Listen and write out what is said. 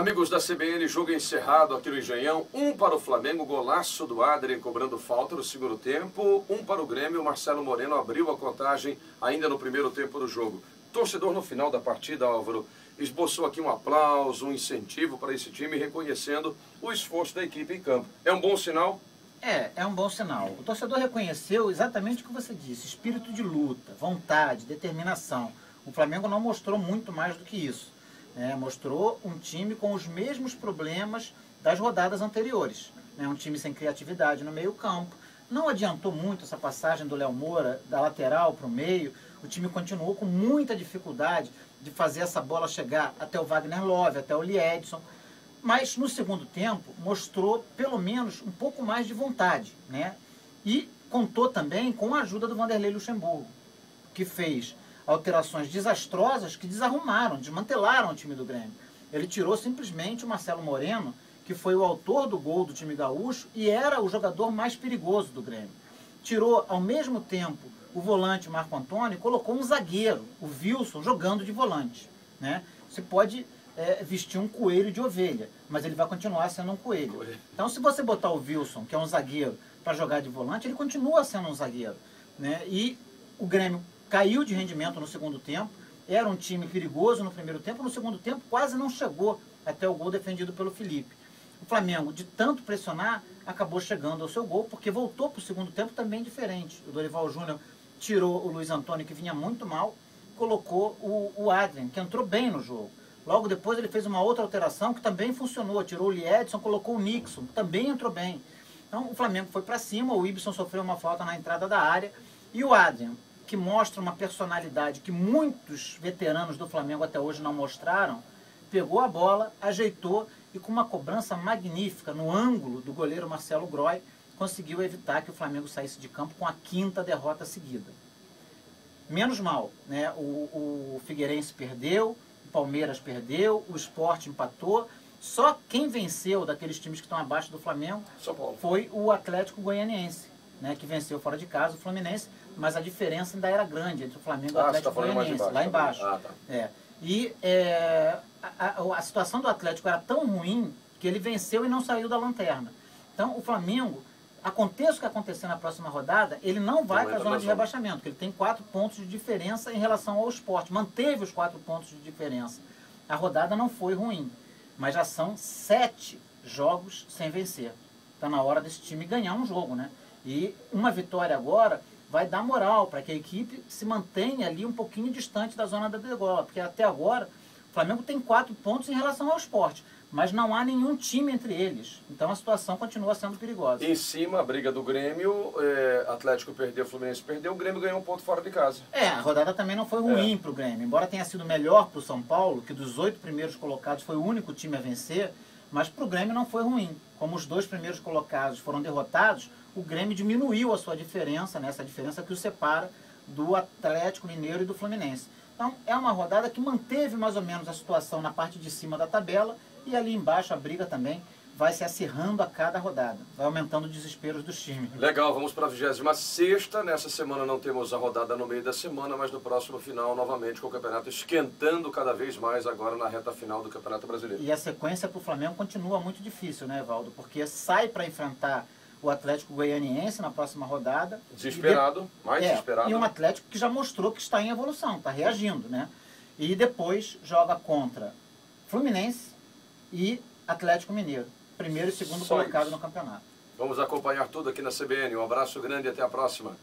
Amigos da CBN, jogo encerrado aqui no Engenhão. 1 para o Flamengo, golaço do Adrien cobrando falta no segundo tempo. 1 para o Grêmio, Marcelo Moreno abriu a contagem ainda no primeiro tempo do jogo. Torcedor no final da partida, Álvaro, esboçou aqui um aplauso, um incentivo para esse time, reconhecendo o esforço da equipe em campo. É um bom sinal? É um bom sinal. O torcedor reconheceu exatamente o que você disse, espírito de luta, vontade, determinação. O Flamengo não mostrou muito mais do que isso. Mostrou um time com os mesmos problemas das rodadas anteriores. Um time sem criatividade no meio campo. Não adiantou muito essa passagem do Léo Moura da lateral para o meio. O time continuou com muita dificuldade de fazer essa bola chegar até o Wagner Love, até o Liedson. Mas no segundo tempo mostrou pelo menos um pouco mais de vontade. E contou também com a ajuda do Vanderlei Luxemburgo, que fez alterações desastrosas que desarrumaram, desmantelaram o time do Grêmio. Ele tirou simplesmente o Marcelo Moreno, que foi o autor do gol do time gaúcho e era o jogador mais perigoso do Grêmio. Tirou, ao mesmo tempo, o volante Marco Antônio e colocou um zagueiro, o Wilson, jogando de volante. Você pode vestir um coelho de ovelha, mas ele vai continuar sendo um coelho. Então, se você botar o Wilson, que é um zagueiro, para jogar de volante, ele continua sendo um zagueiro. E o Grêmio caiu de rendimento no segundo tempo, era um time perigoso no primeiro tempo, no segundo tempo quase não chegou até o gol defendido pelo Felipe. O Flamengo, de tanto pressionar, acabou chegando ao seu gol, porque voltou para o segundo tempo também diferente. O Dorival Júnior tirou o Luiz Antônio, que vinha muito mal, colocou o Adrien, que entrou bem no jogo. Logo depois ele fez uma outra alteração que também funcionou, tirou o Liedson, colocou o Nixon, que também entrou bem. Então o Flamengo foi para cima, o Ibson sofreu uma falta na entrada da área, e o Adrien, que mostra uma personalidade que muitos veteranos do Flamengo até hoje não mostraram, pegou a bola, ajeitou e com uma cobrança magnífica no ângulo do goleiro Marcelo Groy, conseguiu evitar que o Flamengo saísse de campo com a 5ª derrota seguida. Menos mal, o Figueirense perdeu, o Palmeiras perdeu, o Sport empatou, só quem venceu daqueles times que estão abaixo do Flamengo foi o Atlético Goianiense, que venceu fora de casa o Fluminense, mas a diferença ainda era grande entre o Flamengo e o Atlético Goianiense, lá embaixo. E a situação do Atlético era tão ruim que ele venceu e não saiu da lanterna. Então o Flamengo, aconteça o que acontecer na próxima rodada, ele não vai para a zona de rebaixamento, porque ele tem 4 pontos de diferença em relação ao Sport, manteve os 4 pontos de diferença. A rodada não foi ruim, mas já são 7 jogos sem vencer. Está na hora desse time ganhar um jogo, E uma vitória agora vai dar moral para que a equipe se mantenha ali um pouquinho distante da zona da degola, porque até agora o Flamengo tem 4 pontos em relação ao Sport, mas não há nenhum time entre eles. Então a situação continua sendo perigosa. Em cima, a briga do Grêmio, Atlético perdeu, Fluminense perdeu, o Grêmio ganhou um ponto fora de casa. A rodada também não foi ruim para o Grêmio, embora tenha sido melhor para o São Paulo, que dos 8 primeiros colocados foi o único time a vencer, mas para o Grêmio não foi ruim. Como os 2 primeiros colocados foram derrotados, o Grêmio diminuiu a sua diferença, essa diferença que o separa do Atlético Mineiro e do Fluminense. Então é uma rodada que manteve mais ou menos a situação na parte de cima da tabela e ali embaixo a briga também vai se acirrando a cada rodada, vai aumentando o desespero dos times. Legal, vamos para a 26ª, nessa semana não temos a rodada no meio da semana, mas no próximo final novamente com o campeonato esquentando cada vez mais agora na reta final do Campeonato Brasileiro. E a sequência para o Flamengo continua muito difícil, Evaldo? Porque sai para enfrentar o Atlético Goianiense na próxima rodada. Desesperado, mais desesperado. E um Atlético que já mostrou que está em evolução, está reagindo, E depois joga contra Fluminense e Atlético Mineiro, primeiro e segundo colocado no campeonato. Vamos acompanhar tudo aqui na CBN. Um abraço grande e até a próxima.